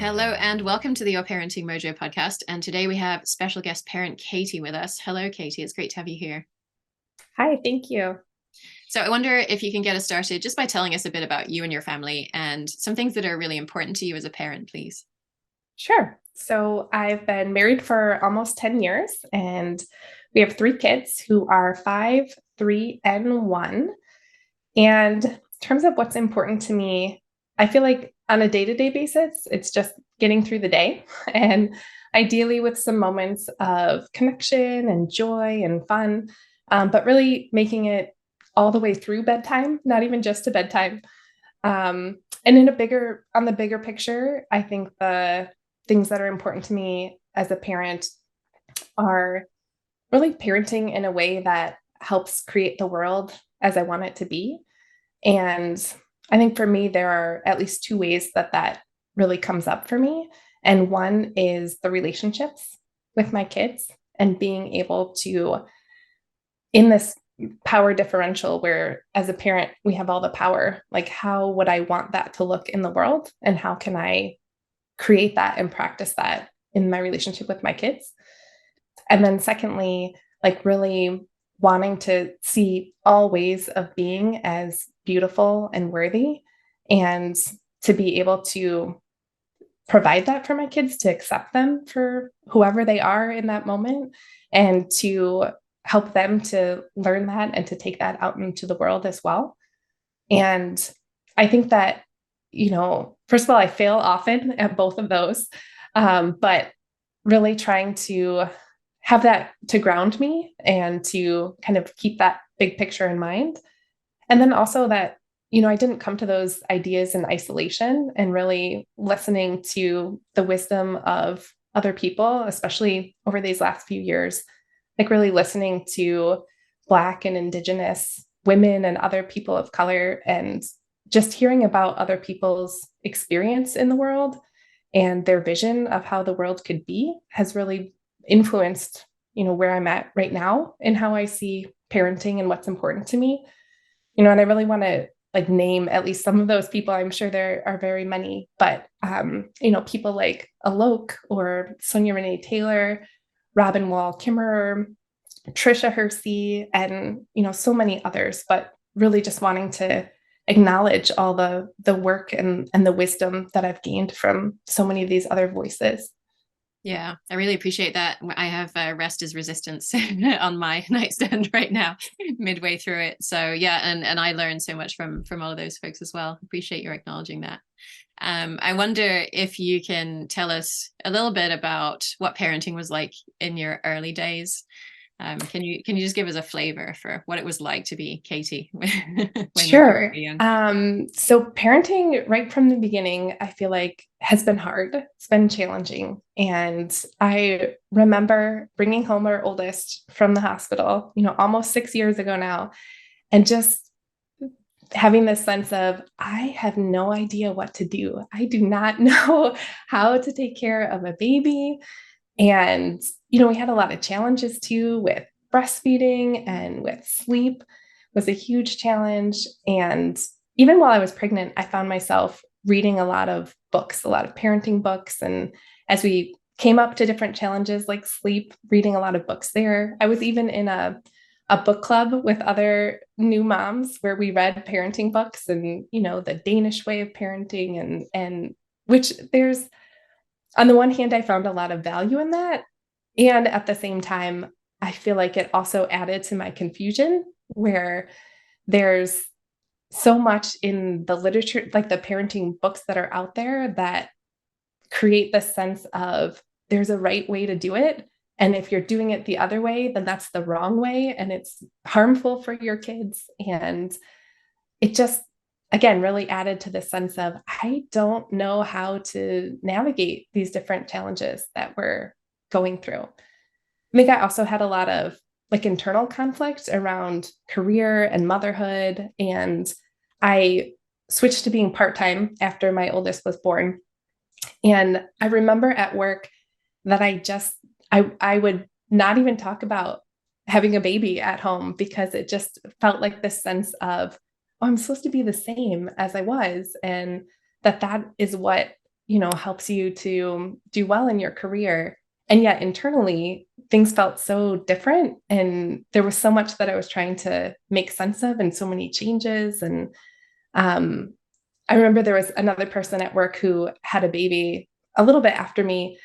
Hello and welcome to the Your Parenting Mojo podcast. And today we have special guest parent Katie with us. Hello, Katie. It's great to have you here. Hi, thank you. So I wonder if you can get us started just by telling us a bit about you and your family and some things that are really important to you as a parent, please. Sure. So I've been married for almost 10 years, and we have three kids who are 5, 3, and 1. And in terms of what's important to me, I feel like on a day-to-day basis, it's just getting through the day and ideally with some moments of connection and joy and fun, but really making it all the way through bedtime, not even just to bedtime. And on the bigger picture, I think the things that are important to me as a parent are really parenting in a way that helps create the world as I want it to be. And I think for me, there are at least two ways that that really comes up for me. And one is the relationships with my kids and being able to, in this power differential where as a parent, we have all the power, like how would I want that to look in the world? And how can I create that and practice that in my relationship with my kids? And then secondly, like really wanting to see all ways of being as beautiful and worthy, and to be able to provide that for my kids, to accept them for whoever they are in that moment, and to help them to learn that and to take that out into the world as well. And I think that, first of all, I fail often at both of those, but really trying to have that to ground me and to kind of keep that big picture in mind. And then also that, I didn't come to those ideas in isolation, and really listening to the wisdom of other people, especially over these last few years, like really listening to Black and Indigenous women and other people of color, and just hearing about other people's experience in the world and their vision of how the world could be has really influenced, where I'm at right now and how I see parenting and what's important to me. And I really want to like name at least some of those people. I'm sure there are very many, but people like Alok or Sonia Renee Taylor, Robin Wall Kimmerer, Trisha Hersey, and so many others, but really just wanting to acknowledge all the work and the wisdom that I've gained from so many of these other voices. Yeah, I really appreciate that. I have Rest is Resistance on my nightstand right now, midway through it. So yeah, and I learned so much from all of those folks as well. Appreciate your acknowledging that. I wonder if you can tell us a little bit about what parenting was like in your early days. Can you just give us a flavor for what it was like to be Katie when you were Sure. young? So parenting right from the beginning, I feel like has been hard. It's been challenging. And I remember bringing home our oldest from the hospital, almost 6 years ago now, and just having this sense of, I have no idea what to do. I do not know how to take care of a baby. And, we had a lot of challenges too with breastfeeding, and with sleep was a huge challenge. And even while I was pregnant, I found myself reading a lot of books, a lot of parenting books. And as we came up to different challenges like sleep, reading a lot of books there. I was even in a book club with other new moms where we read parenting books and, the Danish way of parenting, and which there's, on the one hand, I found a lot of value in that. And at the same time, I feel like it also added to my confusion, where there's so much in the literature, like the parenting books that are out there, that create this sense of there's a right way to do it. And if you're doing it the other way, then that's the wrong way. And it's harmful for your kids. And it just, again, really added to the sense of, I don't know how to navigate these different challenges that we're going through. I think I also had a lot of like internal conflict around career and motherhood. And I switched to being part-time after my oldest was born. And I remember at work that I would not even talk about having a baby at home, because it just felt like this sense of, oh, I'm supposed to be the same as I was. And that is what helps you to do well in your career. And yet internally, things felt so different. And there was so much that I was trying to make sense of and so many changes. And um, I remember there was another person at work who had a baby a little bit after me,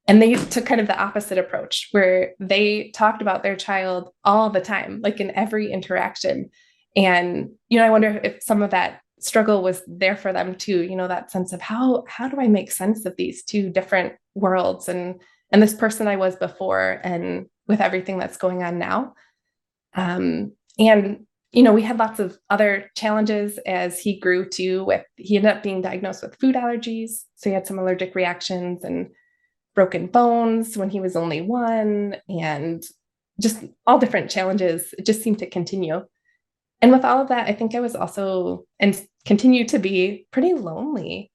and they took kind of the opposite approach where they talked about their child all the time, like in every interaction. And, I wonder if some of that struggle was there for them too, that sense of how do I make sense of these two different worlds and this person I was before and with everything that's going on now. And we had lots of other challenges as he grew too. He ended up being diagnosed with food allergies, so he had some allergic reactions and broken bones when he was only 1, and just all different challenges. It just seemed to continue. And with all of that, I think I was also and continue to be pretty lonely,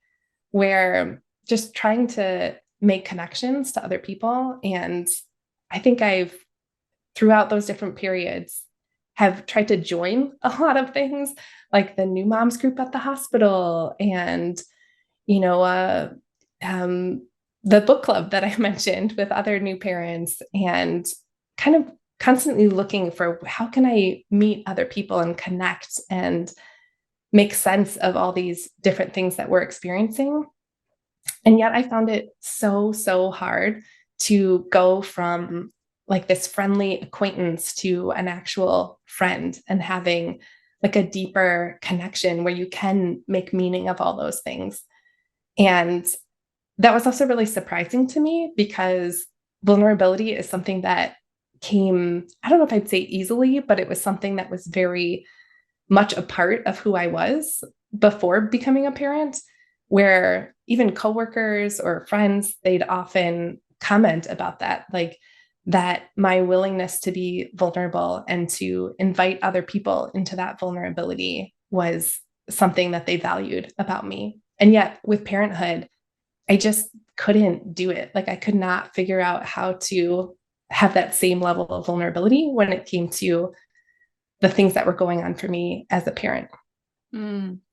where just trying to make connections to other people. And I think I've, throughout those different periods, have tried to join a lot of things like the new moms group at the hospital and, you know, uh, um, the book club that I mentioned with other new parents, and kind of constantly looking for how can I meet other people and connect and make sense of all these different things that we're experiencing. And yet I found it so, so hard to go from like this friendly acquaintance to an actual friend and having like a deeper connection where you can make meaning of all those things. And that was also really surprising to me because vulnerability is something that came, I don't know if I'd say easily, but it was something that was very much a part of who I was before becoming a parent, where even coworkers or friends, they'd often comment about that, like that my willingness to be vulnerable and to invite other people into that vulnerability was something that they valued about me. And yet with parenthood, I just couldn't do it. Like I could not figure out how to have that same level of vulnerability when it came to the things that were going on for me as a parent.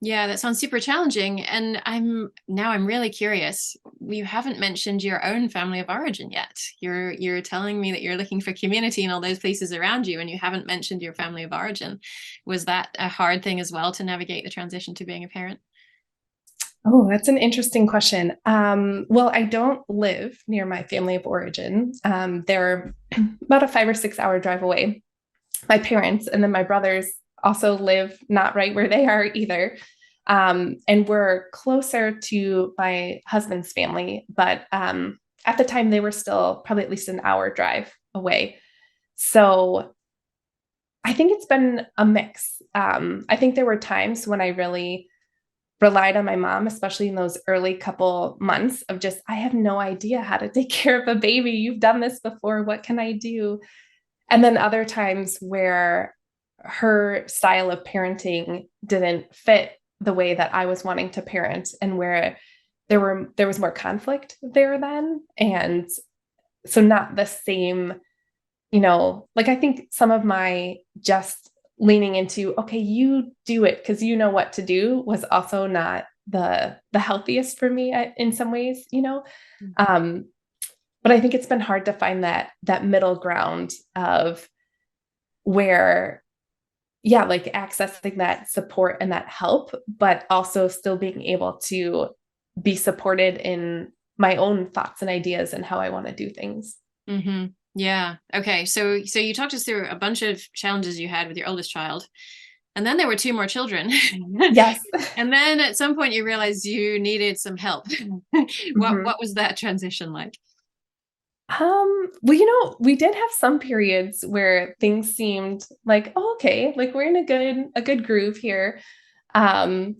Yeah, that sounds super challenging. And I'm really curious. You haven't mentioned your own family of origin yet. You're telling me that you're looking for community in all those places around you, and you haven't mentioned your family of origin. Was that a hard thing as well to navigate the transition to being a parent? Oh, that's an interesting question. Well, I don't live near my family of origin. They're about a 5 or 6 hour drive away. My parents and then my brothers also live not right where they are either. And we're closer to my husband's family, but at the time they were still probably at least an hour drive away. So I think it's been a mix. I think there were times when I really relied on my mom, especially in those early couple months of just, I have no idea how to take care of a baby. You've done this before. What can I do? And then other times where her style of parenting didn't fit the way that I was wanting to parent, and where there was more conflict there then. And so not the same, like I think some of my just leaning into, okay, you do it because you know what to do, was also not the healthiest for me in some ways. Um, but I think it's been hard to find that middle ground of where, yeah, like accessing that support and that help, but also still being able to be supported in my own thoughts and ideas and how I want to do things. Mm-hmm. Yeah. Okay. So you talked us through a bunch of challenges you had with your oldest child, and then there were two more children. Yes. And then at some point you realized you needed some help. What Mhm. what was that transition like? Well, we did have some periods where things seemed like, oh, okay, like we're in a good groove here. Um,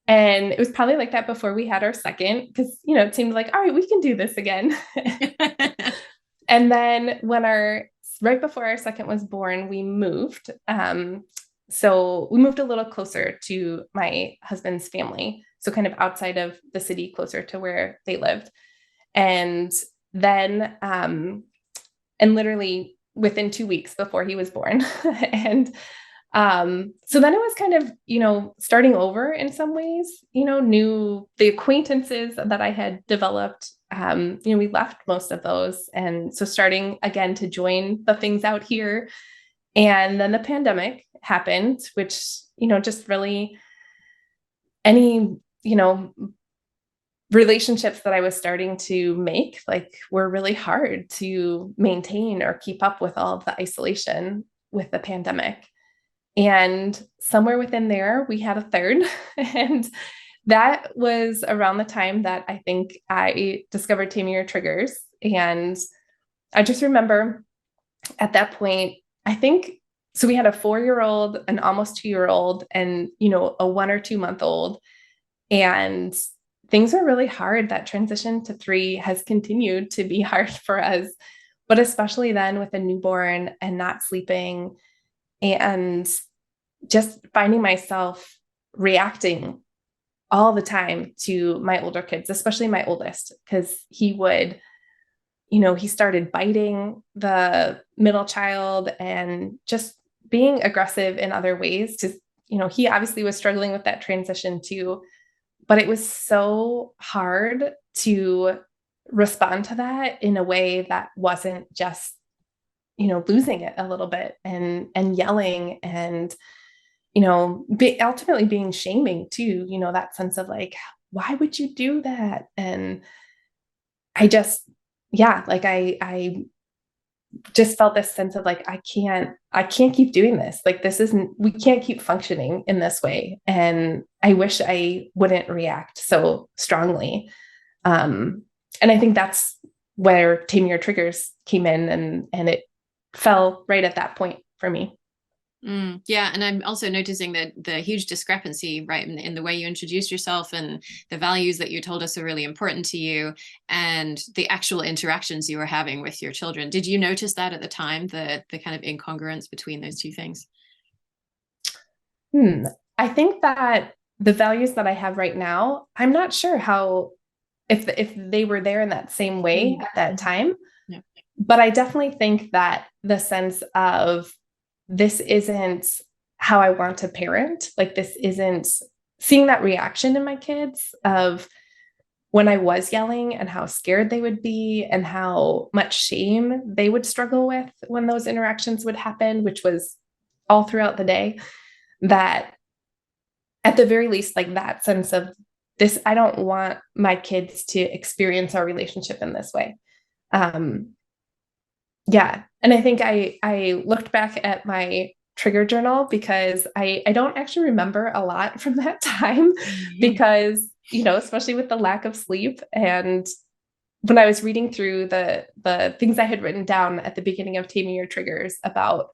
and it was probably like that before we had our second, because it seemed like, all right, we can do this again. And then right before our second was born, we moved. So we moved a little closer to my husband's family, so kind of outside of the city, closer to where they lived. And then, and literally within 2 weeks before he was born, and So then it was kind of, starting over in some ways, new the acquaintances that I had developed. We left most of those. And so starting again to join the things out here. And then the pandemic happened, which, just really any, relationships that I was starting to make, like, were really hard to maintain or keep up with all of the isolation with the pandemic. And somewhere within there, we had a third. And that was around the time that I think I discovered Taming Your Triggers. And I just remember at that point, I think, so we had a 4-year-old, an almost 2-year-old, and, a 1 or 2 month old. And things were really hard. That transition to 3 has continued to be hard for us, but especially then with a newborn and not sleeping and just finding myself reacting all the time to my older kids, especially my oldest, because he would, he started biting the middle child and just being aggressive in other ways. To, he obviously was struggling with that transition too, but it was so hard to respond to that in a way that wasn't just, losing it a little bit and yelling and, ultimately being shaming too, that sense of like, why would you do that? And I just, yeah, like I just felt this sense of like, I can't keep doing this. Like, we can't keep functioning in this way. And I wish I wouldn't react so strongly. And I think that's where Tame Your Triggers came in, and it fell right at that point for me. Yeah. And I'm also noticing that the huge discrepancy, right, in the way you introduced yourself and the values that you told us are really important to you and the actual interactions you were having with your children. Did you notice that at the time, the kind of incongruence between those two things? I think that the values that I have right now, I'm not sure how, if they were there in that same way at that time, Yeah. but I definitely think that the sense of, this isn't how I want to parent. Like, this isn't, seeing that reaction in my kids of when I was yelling and how scared they would be and how much shame they would struggle with when those interactions would happen, which was all throughout the day. That at the very least, like, that sense of this, I don't want my kids to experience our relationship in this way. Um, yeah. And I think I looked back at my trigger journal because I don't actually remember a lot from that time because, especially with the lack of sleep. And when I was reading through the things I had written down at the beginning of Taming Your Triggers about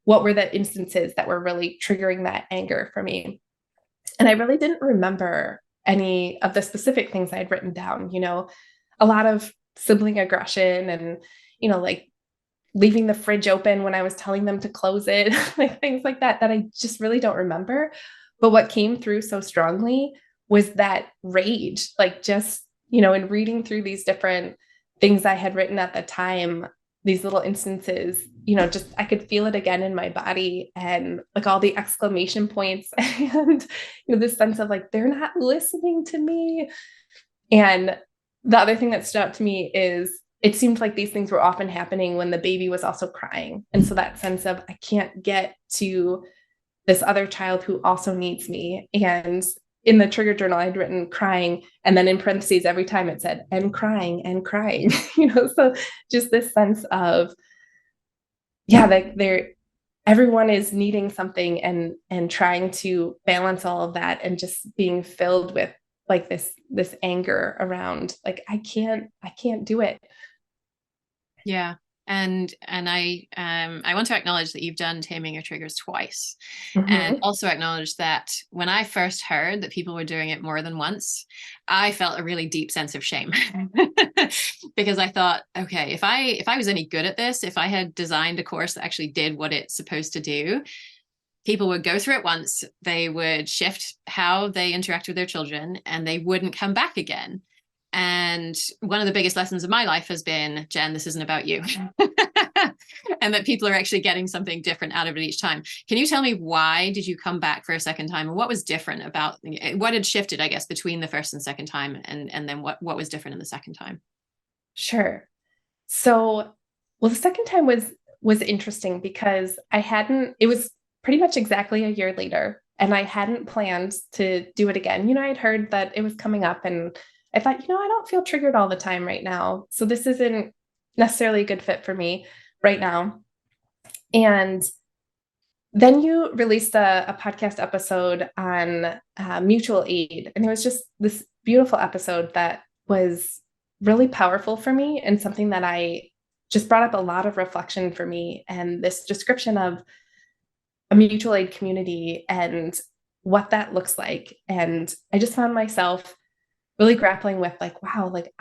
what were the instances that were really triggering that anger for me. And I really didn't remember any of the specific things I had written down, a lot of sibling aggression and, like leaving the fridge open when I was telling them to close it, like things like that I just really don't remember. But what came through so strongly was that rage, like, just, in reading through these different things I had written at the time, these little instances, just I could feel it again in my body, and like all the exclamation points and, this sense of like, they're not listening to me. And the other thing that stood out to me is it seemed like these things were often happening when the baby was also crying. And so that sense of, I can't get to this other child who also needs me. And in the trigger journal, I'd written crying. And then in parentheses, every time it said, and crying and crying, so just this sense of, yeah, like everyone is needing something and trying to balance all of that and just being filled with like this anger around like, I can't do it. Yeah. And I want to acknowledge that you've done Taming Your Triggers twice, and Mm-hmm. also acknowledge that when I first heard that people were doing it more than once, I felt a really deep sense of shame because I thought, okay, if I was any good at this, if I had designed a course that actually did what it's supposed to do, people would go through it once, they would shift how they interact with their children, and they wouldn't come back again. And one of the biggest lessons of my life has been, Jen, this isn't about you. and that people are actually getting something different out of it each time. Can you tell me, why did you come back for a second time, and what was different about, what had shifted, I guess, between the first and second time, and then what was different in the second time? Sure. So, well, the second time was interesting because I hadn't, it was pretty much exactly a year later, and I hadn't planned to do it again. I'd heard that it was coming up, and I thought, I don't feel triggered all the time right now. So this isn't necessarily a good fit for me right now. And then you released a podcast episode on mutual aid. And it was just this beautiful episode that was really powerful for me, and something that I just brought up a lot of reflection for me, and this description of a mutual aid community and what that looks like. And I just found myself really grappling with, like, wow, like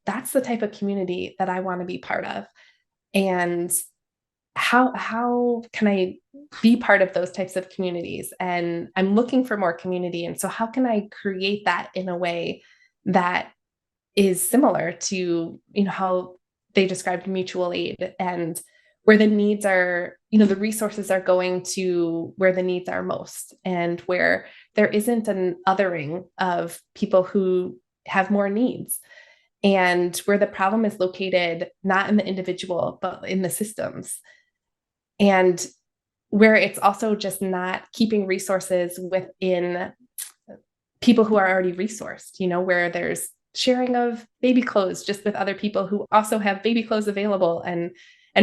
that's the type of community that I want to be part of. And how can I be part of those types of communities? And I'm looking for more community. And so how can I create that in a way that is similar to, how they described mutual aid, and where the needs are, the resources are going to where the needs are most, and where there isn't an othering of people who have more needs, and where the problem is located not in the individual, but in the systems. And where it's also just not keeping resources within people who are already resourced, where there's sharing of baby clothes just with other people who also have baby clothes available, and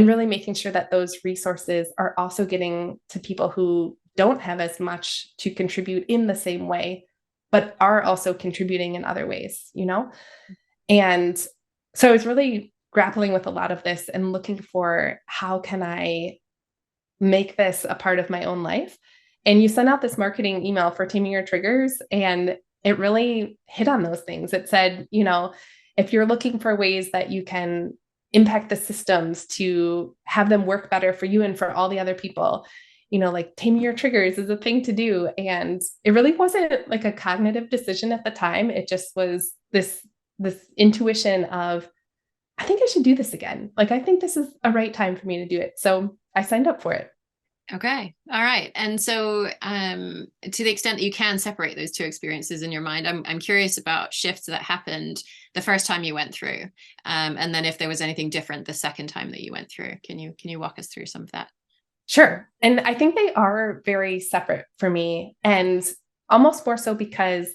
really making sure that those resources are also getting to people who don't have as much to contribute in the same way, but are also contributing in other ways. And so I was really grappling with a lot of this and looking for, how can I make this a part of my own life? And you sent out this marketing email for Taming Your Triggers, and it really hit on those things. It said, if you're looking for ways that you can impact the systems to have them work better for you and for all the other people, like taming your triggers is a thing to do. And it really wasn't like a cognitive decision at the time. It just was this intuition of, I think I should do this again. Like, I think this is a right time for me to do it. So I signed up for it. Okay. All right. And so, to the extent that you can separate those two experiences in your mind, I'm curious about shifts that happened the first time you went through, and then if there was anything different the second time that you went through. Can you walk us through some of that? Sure. And I think they are very separate for me, and almost more so because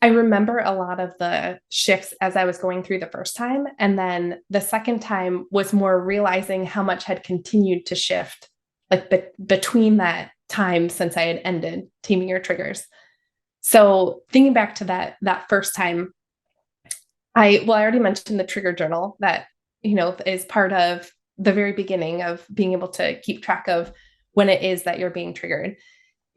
I remember a lot of the shifts as I was going through the first time. And then the second time was more realizing how much had continued to shift, like between that time since I had ended Taming Your Triggers. So thinking back to that first time, I already mentioned the trigger journal that, is part of the very beginning of being able to keep track of when it is that you're being triggered.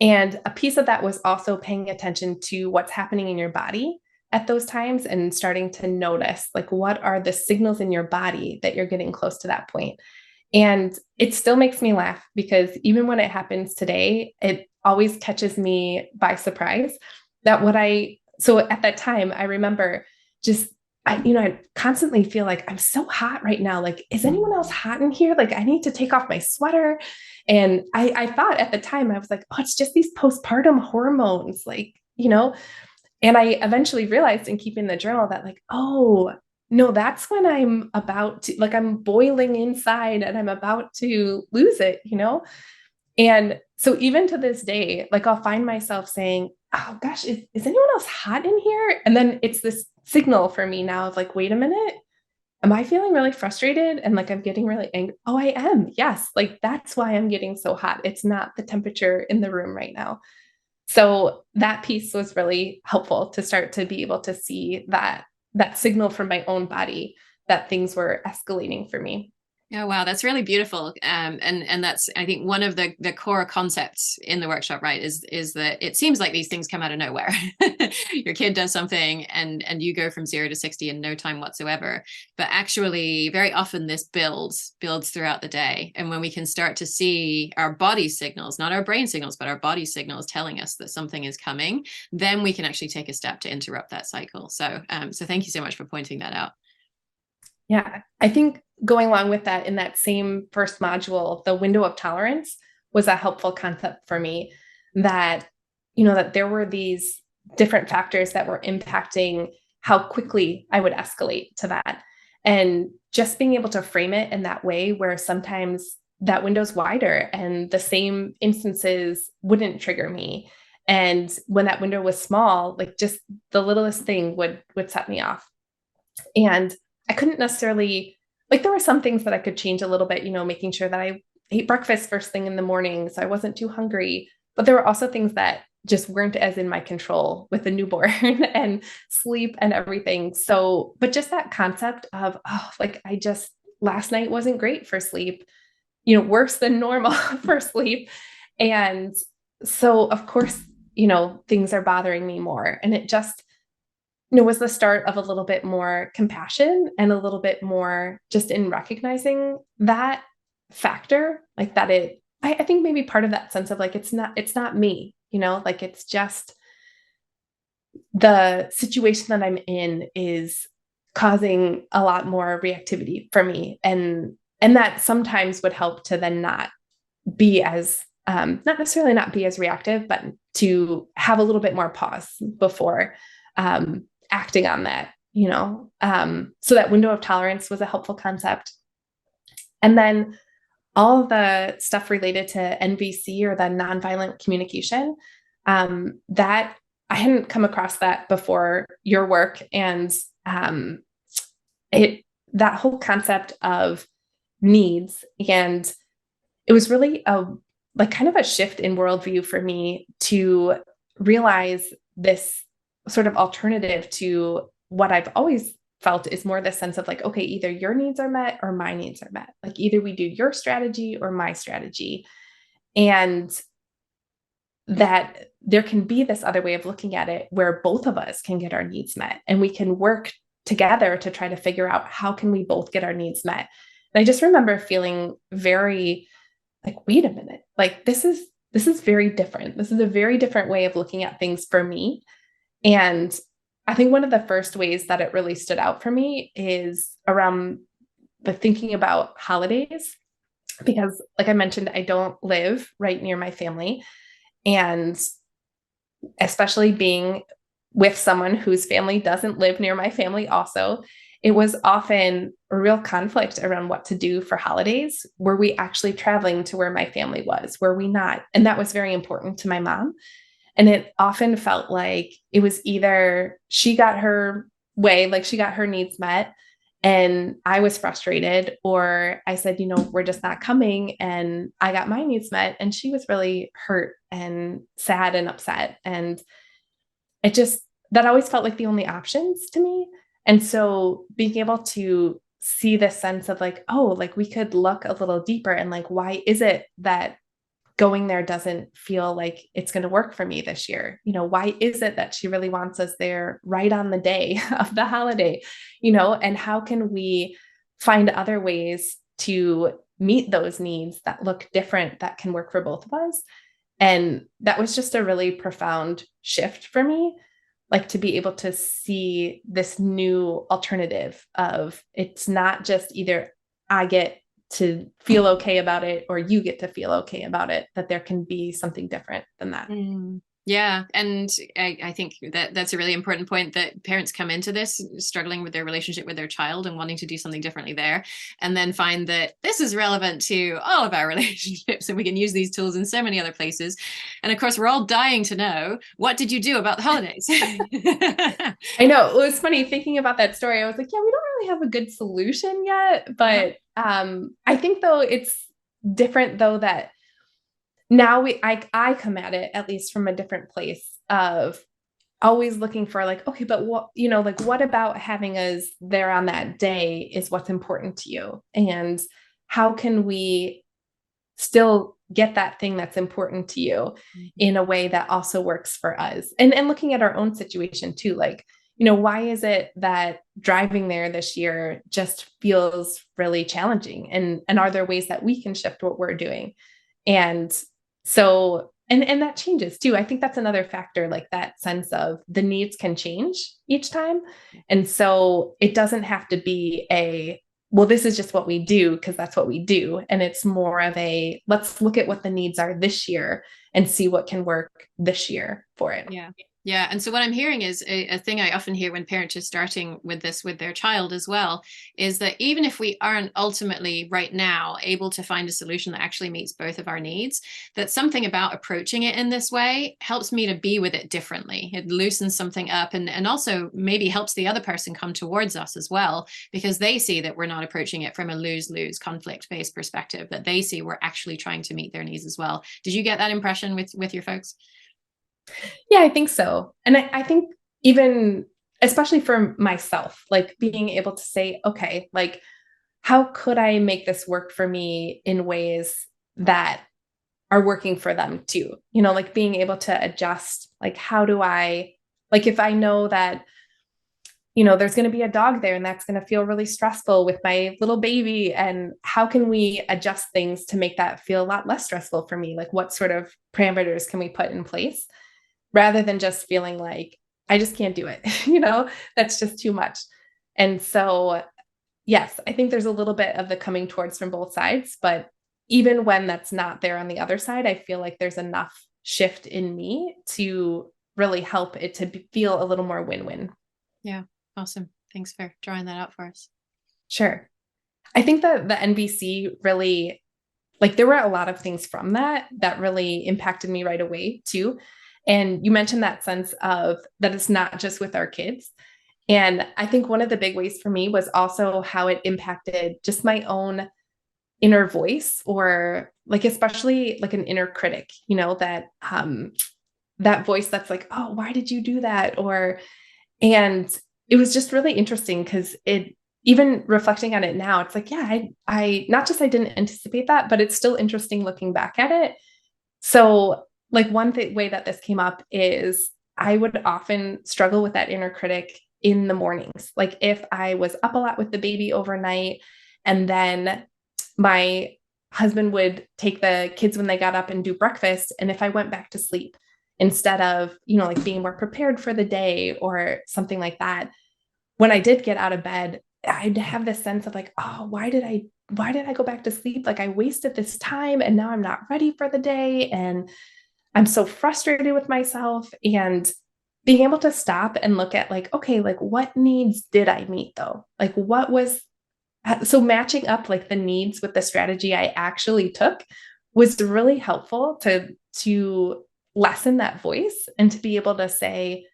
And a piece of that was also paying attention to what's happening in your body at those times, and starting to notice, like, what are the signals in your body that you're getting close to that point. And it still makes me laugh, because even when it happens today, it always catches me by surprise that so at that time, I remember just, I constantly feel like I'm so hot right now. Like, is anyone else hot in here? Like, I need to take off my sweater. And I thought at the time, I was like, oh, it's just these postpartum hormones, like, and I eventually realized in keeping the journal that, like, oh, no, that's when I'm about to, like, I'm boiling inside and I'm about to lose it. And so even to this day, like, I'll find myself saying, oh gosh, is anyone else hot in here? And then it's this signal for me now of, like, wait a minute, am I feeling really frustrated? And, like, I'm getting really angry. Oh, I am. Yes. Like, that's why I'm getting so hot. It's not the temperature in the room right now. So that piece was really helpful to start to be able to see that signal from my own body that things were escalating for me. Oh, wow. That's really beautiful. And that's, I think, one of the core concepts in the workshop, right, is that it seems like these things come out of nowhere. Your kid does something and you go from 0 to 60 in no time whatsoever. But actually, very often this builds throughout the day. And when we can start to see our body signals, not our brain signals, but our body signals telling us that something is coming, then we can actually take a step to interrupt that cycle. So thank you so much for pointing that out. Yeah, I think going along with that, in that same first module, the window of tolerance was a helpful concept for me, that, that there were these different factors that were impacting how quickly I would escalate to that. And just being able to frame it in that way, where sometimes that window's wider and the same instances wouldn't trigger me. And when that window was small, like just the littlest thing would set me off. And I couldn't necessarily, like, there were some things that I could change a little bit, making sure that I ate breakfast first thing in the morning so I wasn't too hungry. But there were also things that just weren't as in my control with the newborn and sleep and everything. So, but just that concept of, last night wasn't great for sleep, worse than normal for sleep. And so, of course, things are bothering me more. And it just, was the start of a little bit more compassion and a little bit more just in recognizing that factor, like that I think maybe part of that sense of like, it's not me, like it's just the situation that I'm in is causing a lot more reactivity for me. And that sometimes would help to then not be as, not necessarily not be as reactive, but to have a little bit more pause before, acting on that, so that window of tolerance was a helpful concept. And then all the stuff related to NVC, or the nonviolent communication, that I hadn't come across that before your work. And that whole concept of needs, and it was really kind of a shift in worldview for me to realize this sort of alternative to what I've always felt is more the sense of like, okay, either your needs are met or my needs are met. Like either we do your strategy or my strategy. And that there can be this other way of looking at it where both of us can get our needs met, and we can work together to try to figure out how can we both get our needs met. And I just remember feeling very like, wait a minute, like this is very different. This is a very different way of looking at things for me. And I think one of the first ways that it really stood out for me is around the thinking about holidays, because like I mentioned, I don't live right near my family. And especially being with someone whose family doesn't live near my family also, it was often a real conflict around what to do for holidays. Were we actually traveling to where my family was? Were we not? And that was very important to my mom. And it often felt like it was either she got her way, like she got her needs met, and I was frustrated, or I said, we're just not coming, and I got my needs met, and she was really hurt and sad and upset. And it just, that always felt like the only options to me. And so being able to see this sense of like, oh, like we could look a little deeper, and like, why is it that going there doesn't feel like it's going to work for me this year? Why is it that she really wants us there right on the day of the holiday? And how can we find other ways to meet those needs that look different, that can work for both of us? And that was just a really profound shift for me, like to be able to see this new alternative of, it's not just either I get to feel okay about it or you get to feel okay about it, that there can be something different than that. Yeah. And I think that that's a really important point, that parents come into this struggling with their relationship with their child and wanting to do something differently there, and then find that this is relevant to all of our relationships, and we can use these tools in so many other places. And of course, we're all dying to know, what did you do about the holidays? I know, it was funny thinking about that story. I was like, yeah, we don't really have a good solution yet, but I think though it's different though, that now I come at it at least from a different place of always looking for like, okay, but what, like what about having us there on that day is what's important to you? And how can we still get that thing that's important to you in a way that also works for us? And looking at our own situation too, like, why is it that driving there this year just feels really challenging? And are there ways that we can shift what we're doing? And so, and that changes too. I think that's another factor, like that sense of the needs can change each time. And so it doesn't have to be a well, this is just what we do because that's what we do. And it's more of a, let's look at what the needs are this year and see what can work this year for it. Yeah. Yeah. And so what I'm hearing is a thing I often hear when parents are starting with this with their child as well, is that even if we aren't ultimately right now able to find a solution that actually meets both of our needs, that something about approaching it in this way helps me to be with it differently. It loosens something up and also maybe helps the other person come towards us as well, because they see that we're not approaching it from a lose-lose conflict-based perspective, that they see we're actually trying to meet their needs as well. Did you get that impression with your folks? Yeah, I think so. And I think even, especially for myself, like being able to say, okay, like, how could I make this work for me in ways that are working for them too? You know, like being able to adjust, like, how do I, like, if I know that, you know, there's going to be a dog there and that's going to feel really stressful with my little baby. And how can we adjust things to make that feel a lot less stressful for me? Like, what sort of parameters can we put in place rather than just feeling like I just can't do it? You know, that's just too much. And so, yes, I think there's a little bit of the coming towards from both sides. But even when that's not there on the other side, I feel like there's enough shift in me to really help it to feel a little more win win. Yeah, awesome. Thanks for drawing that out for us. Sure. I think that the NVC really, like, there were a lot of things from that that really impacted me right away too. And you mentioned that sense of that it's not just with our kids. And I think one of the big ways for me was also how it impacted just my own inner voice, or like especially like an inner critic, you know, that that voice that's like, oh, why did you do that? Or and it was just really interesting because it, even reflecting on it now, it's like, yeah, I not just I didn't anticipate that, but it's still interesting looking back at it. So, like one way that this came up is I would often struggle with that inner critic in the mornings. Like if I was up a lot with the baby overnight, and then my husband would take the kids when they got up and do breakfast, and if I went back to sleep instead of, you know, like being more prepared for the day or something like that, when I did get out of bed, I'd have this sense of like, oh, why did I go back to sleep? Like I wasted this time and now I'm not ready for the day. And I'm so frustrated with myself. And being able to stop and look at like, okay, like what needs did I meet though? Like what was, so matching up like the needs with the strategy I actually took was really helpful to lessen that voice and to be able to say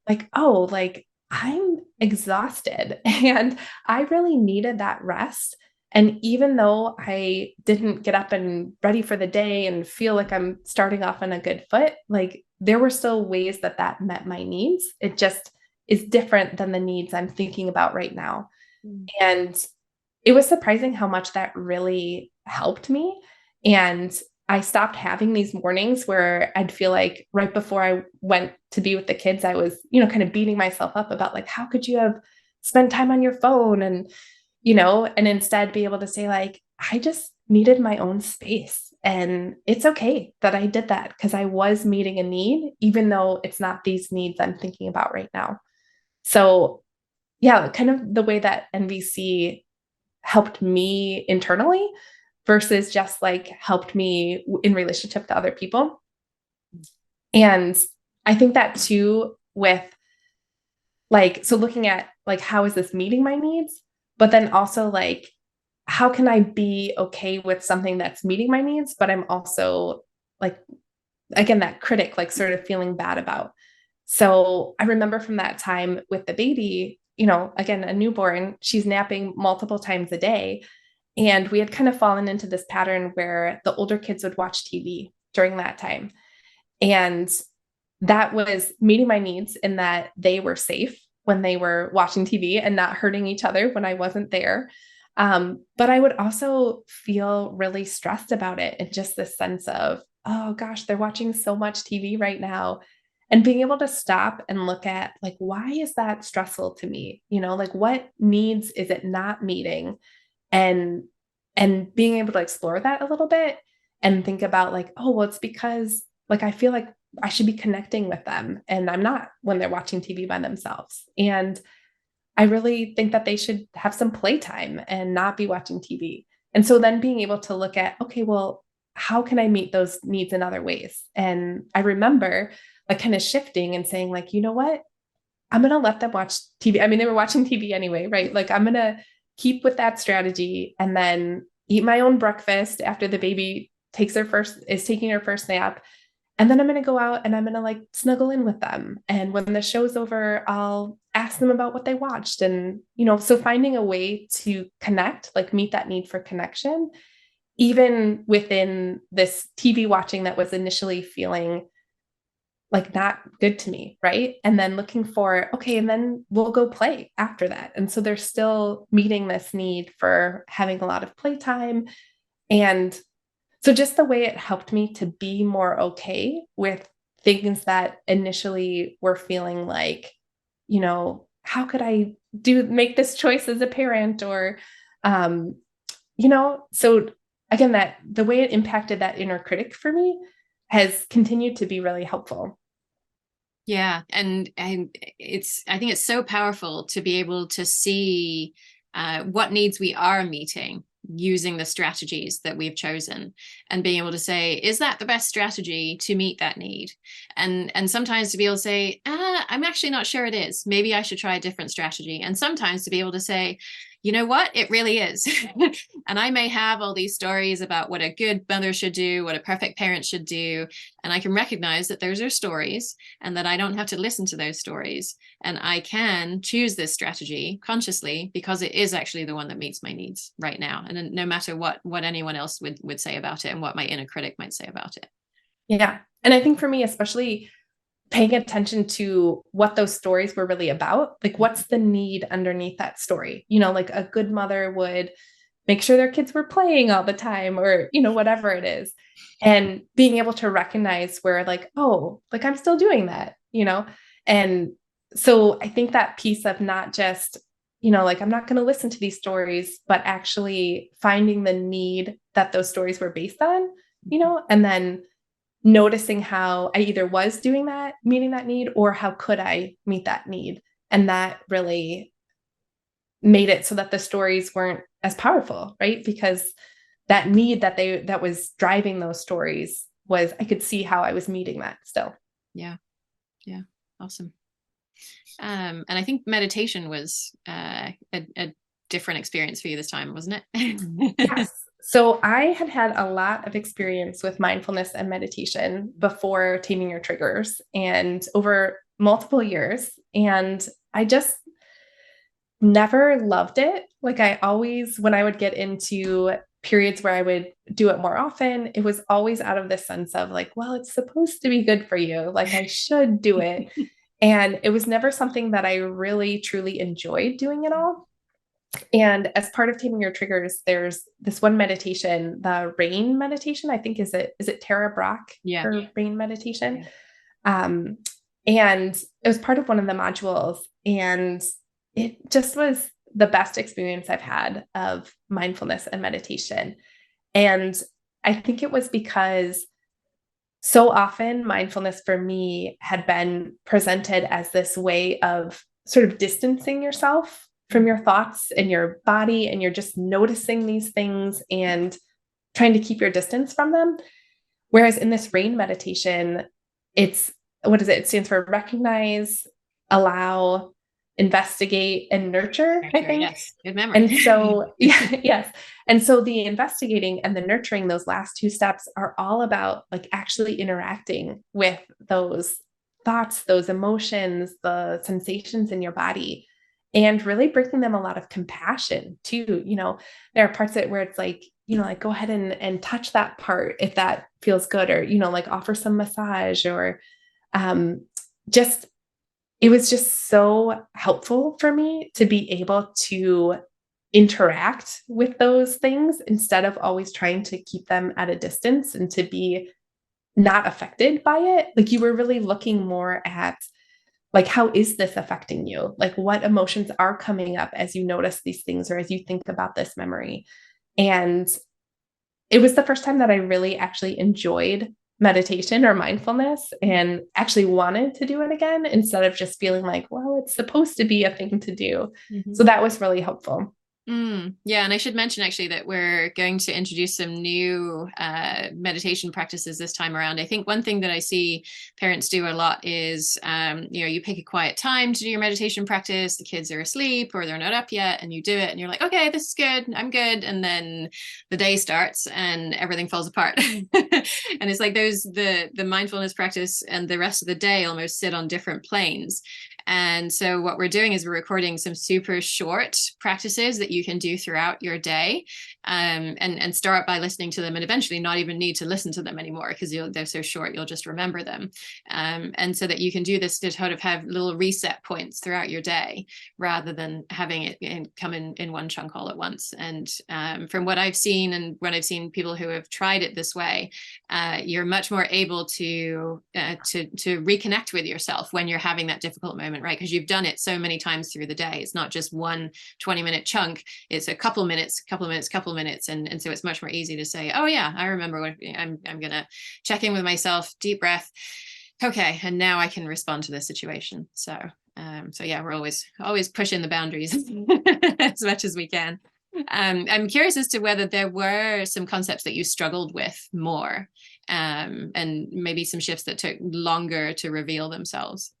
like, oh, like I'm exhausted and I really needed that rest. And even though I didn't get up and ready for the day and feel like I'm starting off on a good foot, like there were still ways that that met my needs. It just is different than the needs I'm thinking about right now. Mm. And it was surprising how much that really helped me. And I stopped having these mornings where I'd feel like right before I went to be with the kids, I was, you know, kind of beating myself up about like, how could you have spent time on your phone? And, you know, and instead be able to say, like, I just needed my own space. And it's okay that I did that because I was meeting a need, even though it's not these needs I'm thinking about right now. So, yeah, kind of the way that NVC helped me internally versus just like helped me in relationship to other people. And I think that too with like, so looking at like, how is this meeting my needs? But then also like, how can I be okay with something that's meeting my needs, but I'm also like, again, that critic, like sort of feeling bad about. So I remember from that time with the baby, you know, again, a newborn, she's napping multiple times a day. And we had kind of fallen into this pattern where the older kids would watch TV during that time. And that was meeting my needs in that they were safe when they were watching TV and not hurting each other when I wasn't there. But I would also feel really stressed about it and just this sense of, oh gosh, they're watching so much TV right now. And being able to stop and look at like, why is that stressful to me? You know, like what needs is it not meeting? And being able to explore that a little bit and think about like, oh, well, it's because like I feel like I should be connecting with them and I'm not when they're watching TV by themselves. And I really think that they should have some playtime and not be watching TV. And so then being able to look at, okay, well, how can I meet those needs in other ways? And I remember like kind of shifting and saying, like, you know what? I'm going to let them watch TV. I mean, they were watching TV anyway, right? Like, I'm going to keep with that strategy and then eat my own breakfast after the baby is taking her first nap. And then I'm going to go out and I'm going to like snuggle in with them. And when the show's over, I'll ask them about what they watched. And, so finding a way to connect, like meet that need for connection, even within this TV watching that was initially feeling like not good to me, right? And then looking for, okay, and then we'll go play after that. And so they're still meeting this need for having a lot of playtime. And so just the way it helped me to be more okay with things that initially were feeling like, how could I make this choice as a parent or, so again, that the way it impacted that inner critic for me has continued to be really helpful. Yeah, and I think it's so powerful to be able to see what needs we are meeting using the strategies that we've chosen, and being able to say, is that the best strategy to meet that need? And sometimes to be able to say, I'm actually not sure it is. Maybe I should try a different strategy. And sometimes to be able to say, you know what, it really is. And I may have all these stories about what a good mother should do, what a perfect parent should do, and I can recognize that those are stories and that I don't have to listen to those stories. And I can choose this strategy consciously because it is actually the one that meets my needs right now. And no matter what anyone else would say about it and what my inner critic might say about it. Yeah. And I think for me, especially paying attention to what those stories were really about, like what's the need underneath that story? Like a good mother would make sure their kids were playing all the time or, whatever it is. And being able to recognize where like, oh, like I'm still doing that. And so I think that piece of not just, like I'm not going to listen to these stories, but actually finding the need that those stories were based on, and then noticing how I either was doing that, meeting that need, or how could I meet that need. And that really made it so that the stories weren't as powerful, right? Because that need that was driving those stories was, I could see how I was meeting that still. Yeah. Yeah. Awesome. And I think meditation was a different experience for you this time, wasn't it? Yes. So I had a lot of experience with mindfulness and meditation before Taming Your Triggers and over multiple years. And I just never loved it. Like I always, when I would get into periods where I would do it more often, it was always out of this sense of like, well, it's supposed to be good for you. Like I should do it. And it was never something that I really truly enjoyed doing at all. And as part of Taming Your Triggers, there's this one meditation, the rain meditation. I think is it Tara Brach, Yeah. her rain meditation? Um, and it was part of one of the modules, and it just was the best experience I've had of mindfulness and meditation. And I think it was because so often mindfulness for me had been presented as this way of sort of distancing yourself from your thoughts and your body, and you're just noticing these things and trying to keep your distance from them. Whereas in this rain meditation, it's, what is it? It stands for recognize, allow, investigate, and nurture, I think. Yes. Good memory. And so, yeah, yes. And so the investigating and the nurturing, those last two steps are all about like actually interacting with those thoughts, those emotions, the sensations in your body, and really bringing them a lot of compassion too. There are parts of it where it's like, like go ahead and touch that part if that feels good, or, like offer some massage or just, it was just so helpful for me to be able to interact with those things instead of always trying to keep them at a distance and to be not affected by it. Like you were really looking more at like, how is this affecting you? Like what emotions are coming up as you notice these things or as you think about this memory? And it was the first time that I really actually enjoyed meditation or mindfulness and actually wanted to do it again instead of just feeling like, well, it's supposed to be a thing to do. Mm-hmm. So that was really helpful. Yeah, and I should mention actually that we're going to introduce some new meditation practices this time around. I think one thing that I see parents do a lot is, you pick a quiet time to do your meditation practice. The kids are asleep or they're not up yet, and you do it, and you're like, okay, this is good, I'm good, and then the day starts and everything falls apart. And it's like the mindfulness practice and the rest of the day almost sit on different planes. And so what we're doing is we're recording some super short practices that you can do throughout your day, and start by listening to them and eventually not even need to listen to them anymore because they're so short, you'll just remember them. And so that you can do this to sort of have little reset points throughout your day rather than having it come in one chunk all at once. And from what I've seen and when I've seen people who have tried it this way, you're much more able to reconnect with yourself when you're having that difficult moment, right? Because you've done it so many times through the day. It's not just one 20-minute chunk. It's a couple minutes. And so it's much more easy to say, oh yeah, I remember when I'm going to check in with myself, deep breath. Okay. And now I can respond to this situation. So yeah, we're always pushing the boundaries as much as we can. I'm curious as to whether there were some concepts that you struggled with more, and maybe some shifts that took longer to reveal themselves.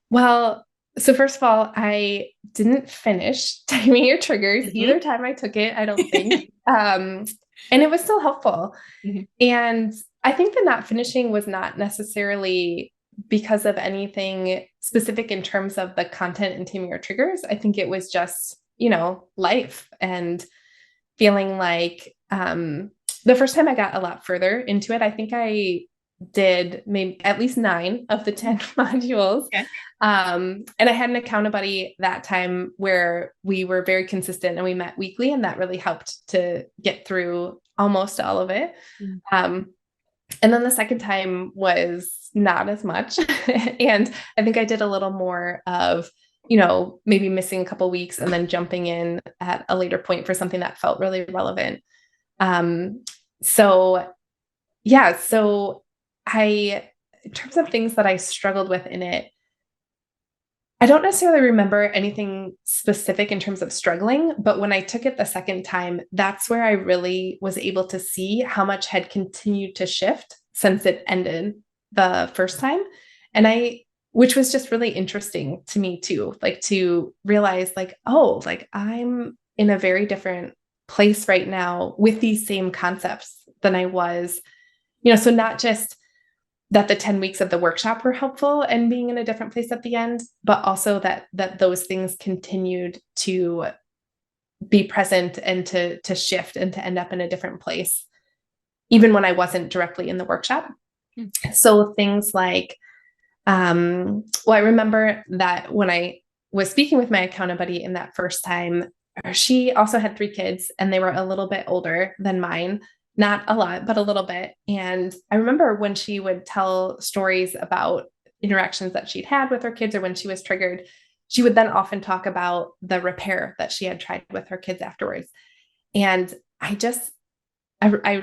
Well, so first of all, I didn't finish timing your triggers either time I took it, I don't think. And it was still helpful. Mm-hmm. And I think the not finishing was not necessarily because of anything specific in terms of the content and taming your triggers. I think it was just, life and feeling like the first time I got a lot further into it, I think I did maybe at least 9 of the 10 modules. Okay. And I had an account buddy that time where we were very consistent and we met weekly, and that really helped to get through almost all of it. And then the second time was not as much. And I think I did a little more of, maybe missing a couple weeks and then jumping in at a later point for something that felt really relevant. So in terms of things that I struggled with in it, I don't necessarily remember anything specific in terms of struggling, but when I took it the second time, that's where I really was able to see how much had continued to shift since it ended the first time. Which was just really interesting to me too, like to realize like, oh, like I'm in a very different place right now with these same concepts than I was, so not just that the 10 weeks of the workshop were helpful and being in a different place at the end, but also that those things continued to be present and to shift and to end up in a different place, even when I wasn't directly in the workshop. So things like, I remember that when I was speaking with my account buddy in that first time, she also had 3 kids and they were a little bit older than mine. Not a lot, but a little bit. And I remember when she would tell stories about interactions that she'd had with her kids or when she was triggered, she would then often talk about the repair that she had tried with her kids afterwards. And I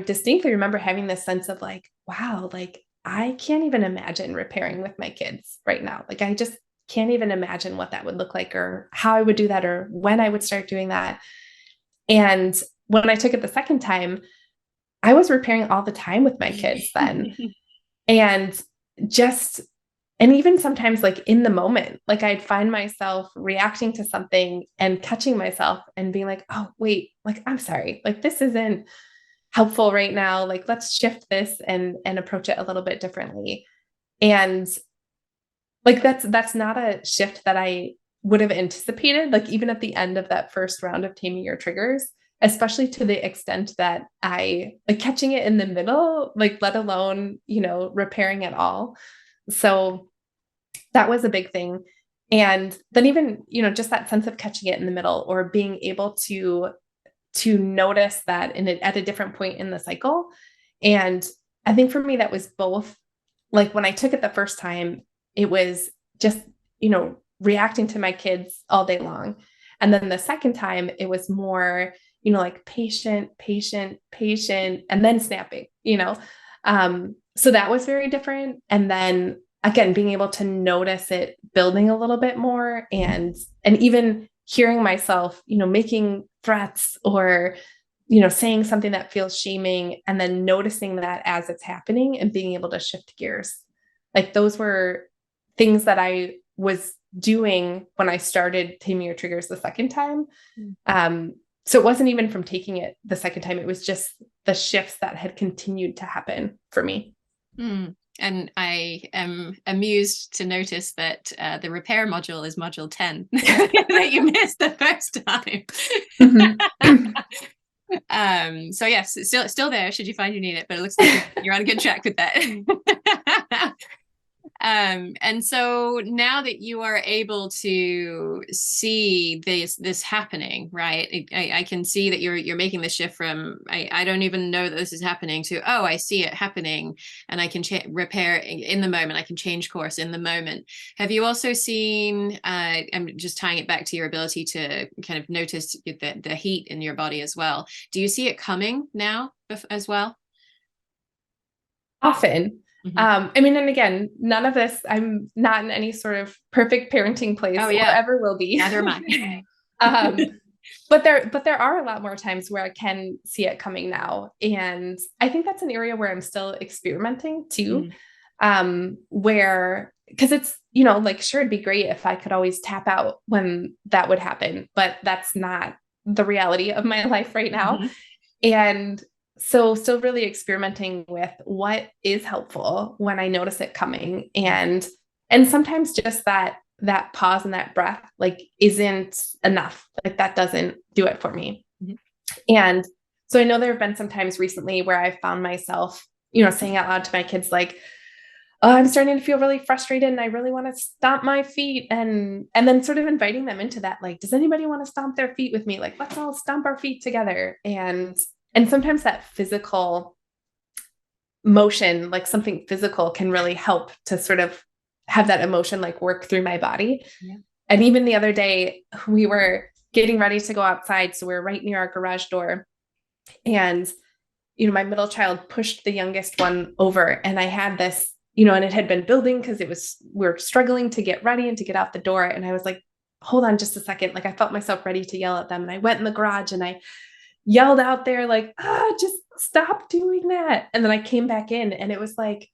distinctly remember having this sense of like, wow, like I can't even imagine repairing with my kids right now. Like I just can't even imagine what that would look like or how I would do that or when I would start doing that. And when I took it the second time, I was repairing all the time with my kids then. And even sometimes like in the moment, like I'd find myself reacting to something and catching myself and being like, oh, wait, like, I'm sorry, like this isn't helpful right now. Like, let's shift this and approach it a little bit differently. And like, that's not a shift that I would have anticipated, like even at the end of that first round of taming your triggers, especially to the extent that I like catching it in the middle, like let alone, repairing at all. So that was a big thing. And then even, just that sense of catching it in the middle or being able to notice that at a different point in the cycle. And I think for me, that was both like when I took it the first time, it was just, reacting to my kids all day long. And then the second time it was more, like patient, and then snapping, So that was very different. And then again, being able to notice it building a little bit more, and even hearing myself, making threats or, saying something that feels shaming, and then noticing that as it's happening and being able to shift gears. Like those were things that I was doing when I started Taming Your Triggers the second time. So it wasn't even from taking it the second time. It was just the shifts that had continued to happen for me. And I am amused to notice that the repair module is module 10 that you missed the first time. So yes, it's still there should you find you need it, but it looks like you're on a good track with that. And so now that you are able to see this happening, right? I can see that you're making the shift from I don't even know that this is happening to, oh, I see it happening and I can repair in the moment. I can change course in the moment. Have you also seen, I'm just tying it back to your ability to kind of notice the heat in your body as well. Do you see it coming now as well? Often. I mean, and again, none of this, I'm not in any sort of perfect parenting place or ever will be. Neither am I. But there are a lot more times where I can see it coming now. And I think that's an area where I'm still experimenting too. Where, because it's, like, sure, it'd be great if I could always tap out when that would happen, but that's not the reality of my life right now. And so still really experimenting with what is helpful when I notice it coming. And sometimes just that pause and that breath, like, isn't enough. Like that doesn't do it for me. And so I know there have been some times recently where I found myself, saying out loud to my kids, like, oh, I'm starting to feel really frustrated and I really want to stomp my feet. And then sort of inviting them into that, like, does anybody want to stomp their feet with me? Like, let's all stomp our feet together. And sometimes that physical motion, like something physical, can really help to sort of have that emotion like work through my body. And even the other day, we were getting ready to go outside. So we're right near our garage door. And, my middle child pushed the youngest one over. And I had this, and it had been building because we're struggling to get ready and to get out the door. And I was like, hold on just a second. Like I felt myself ready to yell at them. And I went in the garage and I yelled out there, like, just stop doing that. And then I came back in and it was like,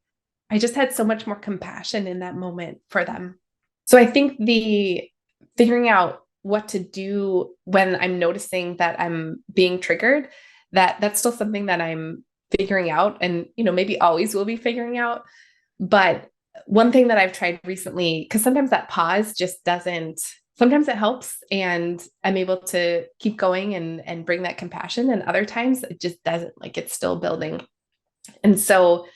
I just had so much more compassion in that moment for them. So I think the figuring out what to do when I'm noticing that I'm being triggered, that's still something that I'm figuring out, and, maybe always will be figuring out. But one thing that I've tried recently, because sometimes that pause just doesn't, sometimes it helps and I'm able to keep going and bring that compassion. And other times it just doesn't, like it's still building. And so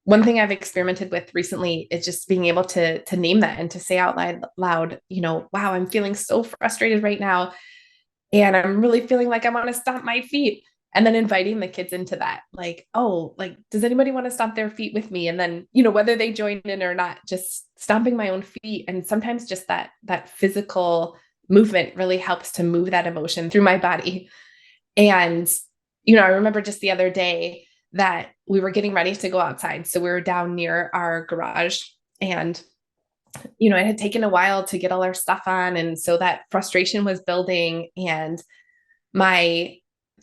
one thing I've experimented with recently is just being able to name that and to say out loud, wow, I'm feeling so frustrated right now. And I'm really feeling like I want to stomp my feet. And then inviting the kids into that, like, oh, like, does anybody want to stomp their feet with me? And then, whether they join in or not, just stomping my own feet. And sometimes just that physical movement really helps to move that emotion through my body. And, I remember just the other day that we were getting ready to go outside. So we were down near our garage, and, it had taken a while to get all our stuff on. And so that frustration was building, and my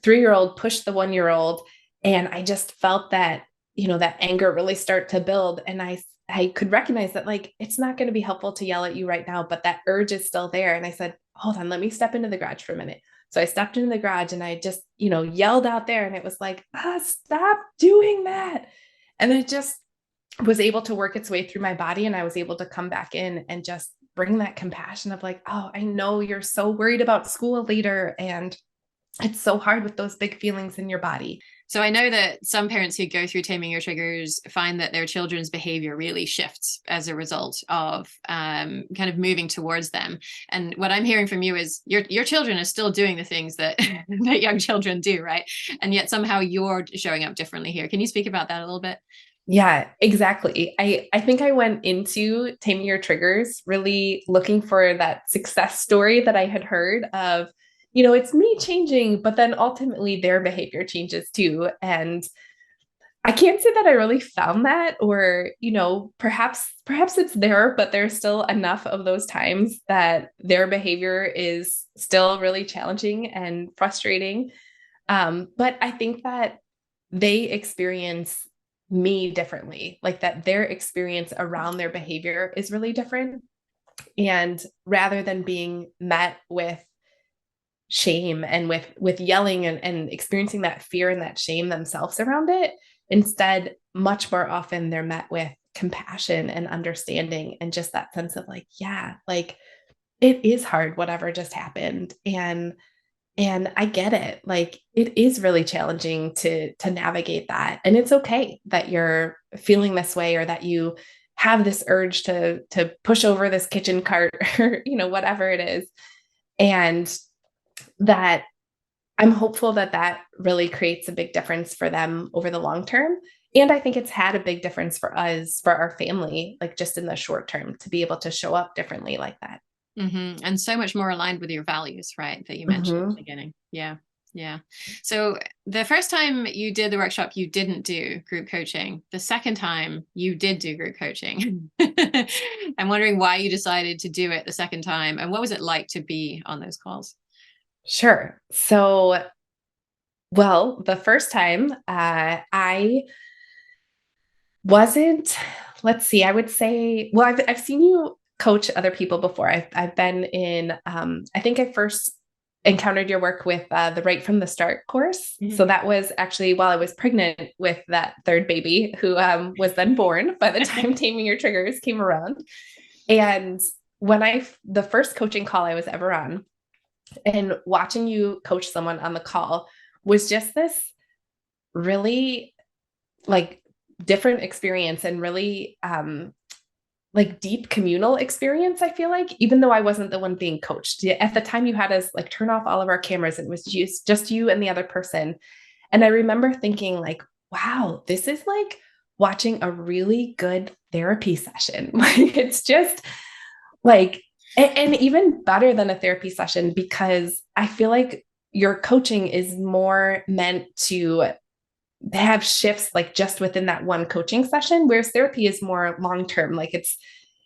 3-year-old pushed the 1-year-old, and I just felt that, that anger really start to build. And I could recognize that, like, it's not going to be helpful to yell at you right now, but that urge is still there. And I said, hold on, let me step into the garage for a minute. So I stepped into the garage and I just, yelled out there, and it was like, stop doing that. And it just was able to work its way through my body. And I was able to come back in and just bring that compassion of like, oh, I know you're so worried about school later, and it's so hard with those big feelings in your body. So I know that some parents who go through Taming Your Triggers find that their children's behavior really shifts as a result of kind of moving towards them. And what I'm hearing from you is your children are still doing the things that that young children do, right? And yet somehow you're showing up differently here. Can you speak about that a little bit? Yeah, exactly. I think I went into Taming Your Triggers really looking for that success story that I had heard of, it's me changing, but then ultimately their behavior changes too. And I can't say that I really found that, or, perhaps it's there, but there's still enough of those times that their behavior is still really challenging and frustrating. But I think that they experience me differently, like that their experience around their behavior is really different. And rather than being met with shame and with yelling and experiencing that fear and that shame themselves around it, instead, much more often they're met with compassion and understanding and just that sense of like, yeah, like it is hard whatever just happened, and I get it. Like it is really challenging to navigate that. And it's okay that you're feeling this way, or that you have this urge to push over this kitchen cart, or whatever it is. And that I'm hopeful that that really creates a big difference for them over the long term. And I think it's had a big difference for us, for our family, like just in the short term, to be able to show up differently like that. And so much more aligned with your values, right? That you mentioned at the beginning. Yeah. Yeah. So the first time you did the workshop, you didn't do group coaching. The second time you did do group coaching. I'm wondering why you decided to do it the second time, and what was it like to be on those calls? Sure. So, well, the first time I wasn't, let's see, I would say, well, I've seen you coach other people before. I've been in, I think I first encountered your work with the Right from the Start course. Mm-hmm. So that was actually while I was pregnant with that third baby, who was then born by the time Taming Your Triggers came around. And the first coaching call I was ever on, and watching you coach someone on the call, was just this really like different experience, and really like deep communal experience. I feel like, even though I wasn't the one being coached at the time, you had us like turn off all of our cameras, and it was just you and the other person. And I remember thinking like, wow, this is like watching a really good therapy session. Like it's just like, and even better than a therapy session, because I feel like your coaching is more meant to have shifts like just within that one coaching session, whereas therapy is more long term. Like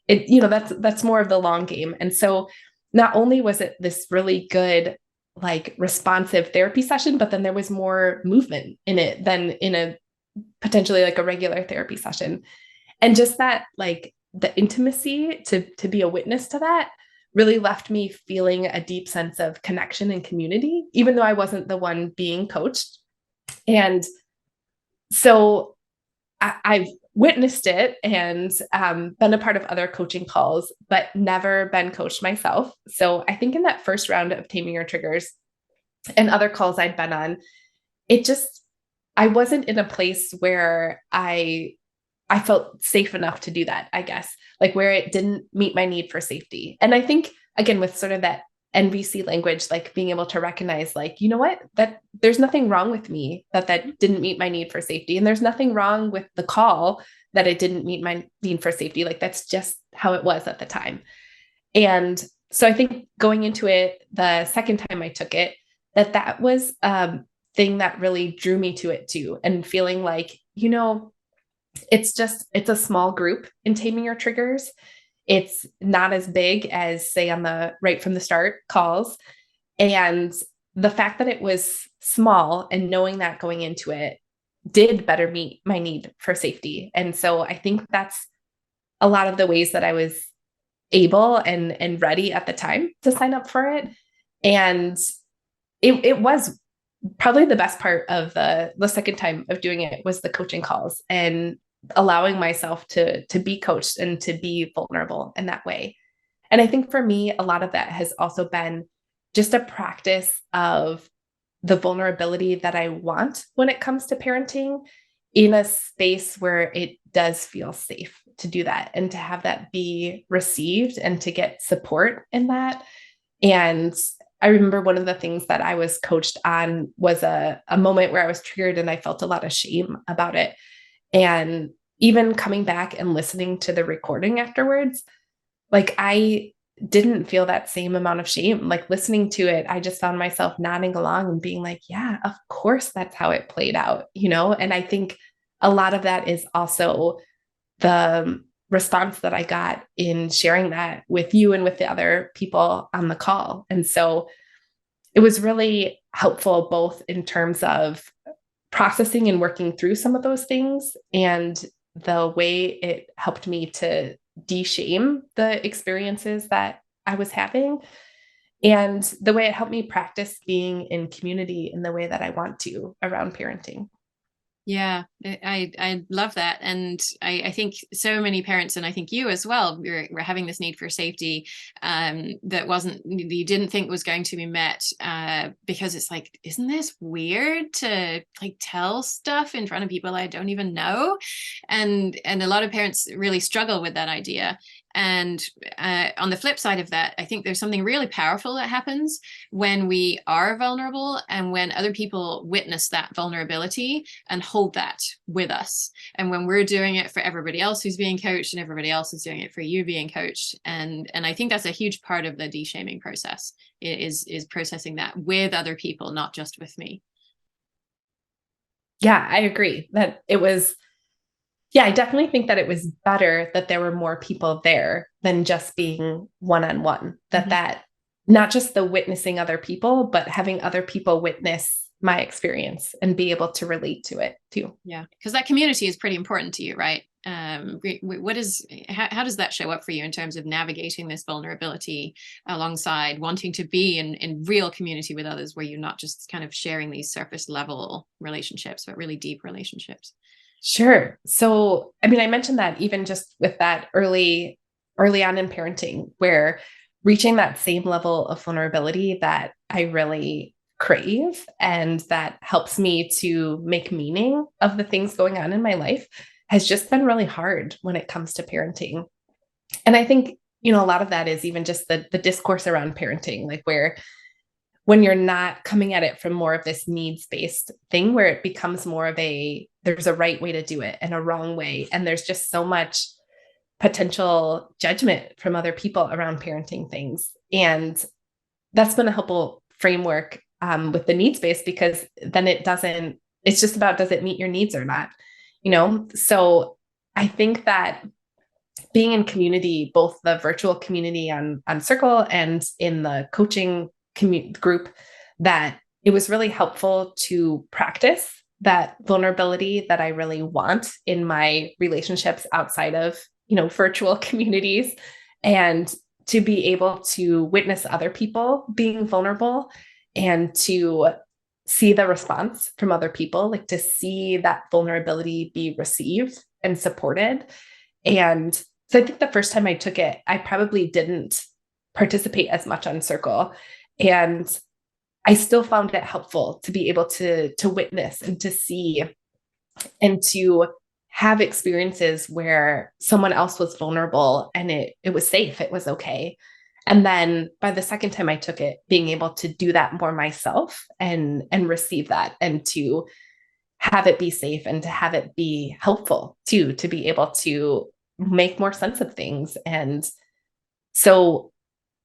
that's more of the long game. And so not only was it this really good like responsive therapy session, but then there was more movement in it than in a potentially like a regular therapy session. And just that, like the intimacy to be a witness to that, really left me feeling a deep sense of connection and community, even though I wasn't the one being coached. And so I've witnessed it, and been a part of other coaching calls, but never been coached myself. So I think in that first round of Taming Your Triggers and other calls I'd been on, I wasn't in a place where I felt safe enough to do that, I guess, like where it didn't meet my need for safety. And I think, again, with sort of that NVC language, like being able to recognize, like, you know what, that there's nothing wrong with me that didn't meet my need for safety. And there's nothing wrong with the call that it didn't meet my need for safety. Like that's just how it was at the time. And so I think going into it the second time I took it, that was thing that really drew me to it too. And feeling like, it's a small group in Taming Your Triggers. It's not as big as, say, on the Right from the Start calls. And the fact that it was small, and knowing that going into it, did better meet my need for safety. And so I think that's a lot of the ways that I was able and ready at the time to sign up for it. And it was probably the best part of the second time of doing it, was the coaching calls and allowing myself to be coached and to be vulnerable in that way. And I think for me, a lot of that has also been just a practice of the vulnerability that I want when it comes to parenting, in a space where it does feel safe to do that, and to have that be received, and to get support in that. And I remember one of the things that I was coached on was a moment where I was triggered, and I felt a lot of shame about it. And even coming back and listening to the recording afterwards, like I didn't feel that same amount of shame. Like listening to it, I just found myself nodding along and being like, yeah, of course that's how it played out, And I think a lot of that is also the response that I got in sharing that with you and with the other people on the call. And so it was really helpful, both in terms of processing and working through some of those things, and the way it helped me to de-shame the experiences that I was having, and the way it helped me practice being in community in the way that I want to around parenting. Yeah, I love that. And I think so many parents, and I think you as well, we're having this need for safety that you didn't think was going to be met because it's like, isn't this weird to like tell stuff in front of people I don't even know? And a lot of parents really struggle with that idea. And on the flip side of that, I think there's something really powerful that happens when we are vulnerable and when other people witness that vulnerability and hold that with us. And when we're doing it for everybody else who's being coached, and everybody else is doing it for you being coached. And I think that's a huge part of the de-shaming process is processing that with other people, not just with me. Yeah, I agree that it was. Yeah, I definitely think that it was better that there were more people there than just being one-on-one. That not just the witnessing other people, but having other people witness my experience and be able to relate to it too. Yeah, because that community is pretty important to you, right? How does that show up for you in terms of navigating this vulnerability alongside wanting to be in real community with others, where you're not just kind of sharing these surface level relationships, but really deep relationships? Sure. So, I mean, I mentioned that even just with that early on in parenting, where reaching that same level of vulnerability that I really crave and that helps me to make meaning of the things going on in my life has just been really hard when it comes to parenting. And I think, a lot of that is even just the discourse around parenting, like where when you're not coming at it from more of this needs-based thing, where it becomes more of there's a right way to do it and a wrong way. And there's just so much potential judgment from other people around parenting things. And that's been a helpful framework with the needs-based, because then it's just about, does it meet your needs or not? So I think that being in community, both the virtual community on Circle and in the coaching group, that it was really helpful to practice that vulnerability that I really want in my relationships outside of, virtual communities, and to be able to witness other people being vulnerable and to see the response from other people, like to see that vulnerability be received and supported. And so I think the first time I took it, I probably didn't participate as much on Circle. And I still found it helpful to be able to witness and to see and to have experiences where someone else was vulnerable and it was safe, it was okay. And then by the second time I took it, being able to do that more myself and receive that, and to have it be safe and to have it be helpful too, to be able to make more sense of things. And so,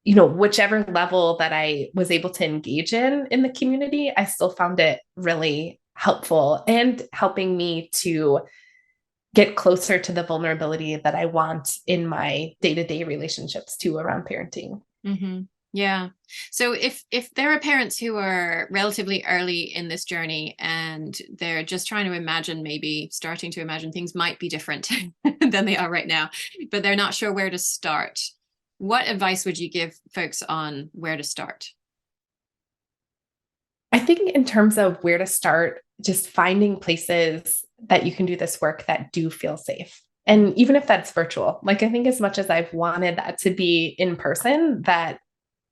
whichever level that I was able to engage in the community, I still found it really helpful and helping me to get closer to the vulnerability that I want in my day-to-day relationships too around parenting. Mm-hmm. Yeah. So if there are parents who are relatively early in this journey and they're just trying to imagine, maybe starting to imagine things might be different than they are right now, but they're not sure where to start, what advice would you give folks on where to start? I think in terms of where to start, just finding places that you can do this work that do feel safe. And even if that's virtual, like I think as much as I've wanted that to be in person, that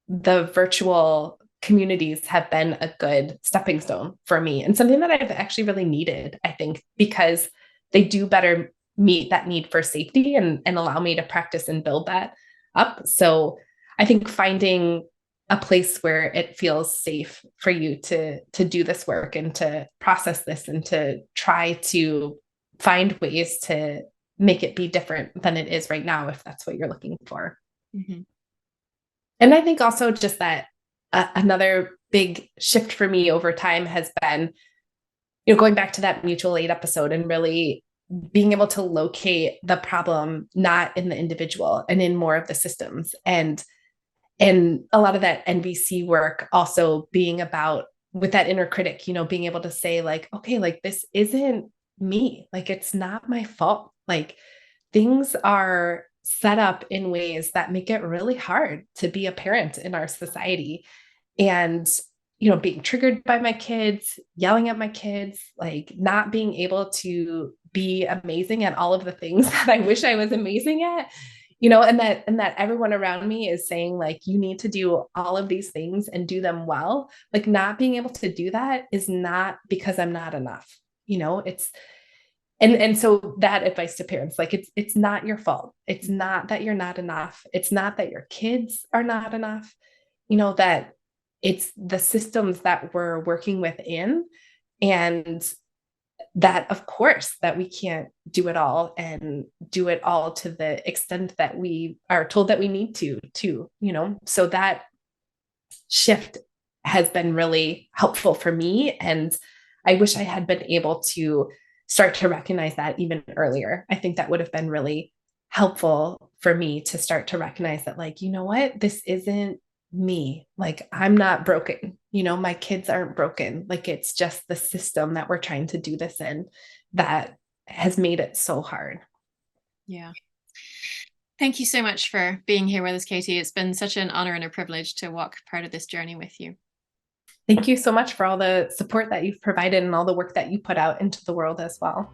the virtual communities have been a good stepping stone for me, and something that I've actually really needed, I think, because they do better meet that need for safety and allow me to practice and build that up. So I think finding a place where it feels safe for you to do this work and to process this and to try to find ways to make it be different than it is right now, if that's what you're looking for. Mm-hmm. And I think also just that another big shift for me over time has been going back to that mutual aid episode and really being able to locate the problem not in the individual and in more of the systems, and a lot of that NVC work also being about with that inner critic, being able to say like, okay, like this isn't me, like it's not my fault, like things are set up in ways that make it really hard to be a parent in our society. And being triggered by my kids, yelling at my kids, like not being able to be amazing at all of the things that I wish I was amazing at, and that everyone around me is saying like you need to do all of these things and do them well. Like not being able to do that is not because I'm not enough. It's and so that advice to parents, like it's not your fault. It's not that you're not enough. It's not that your kids are not enough. That it's the systems that we're working within, and that of course that we can't do it all and do it all to the extent that we are told that we need to so that shift has been really helpful for me, and I wish I had been able to start to recognize that even earlier. I think that would have been really helpful for me to start to recognize that, like, what, this isn't me, like I'm not broken, my kids aren't broken, like it's just the system that we're trying to do this in that has made it so hard. Yeah. Thank you so much for being here with us, Katie. It's been such an honor and a privilege to walk part of this journey with you. Thank you so much for all the support that you've provided and all the work that you put out into the world as well.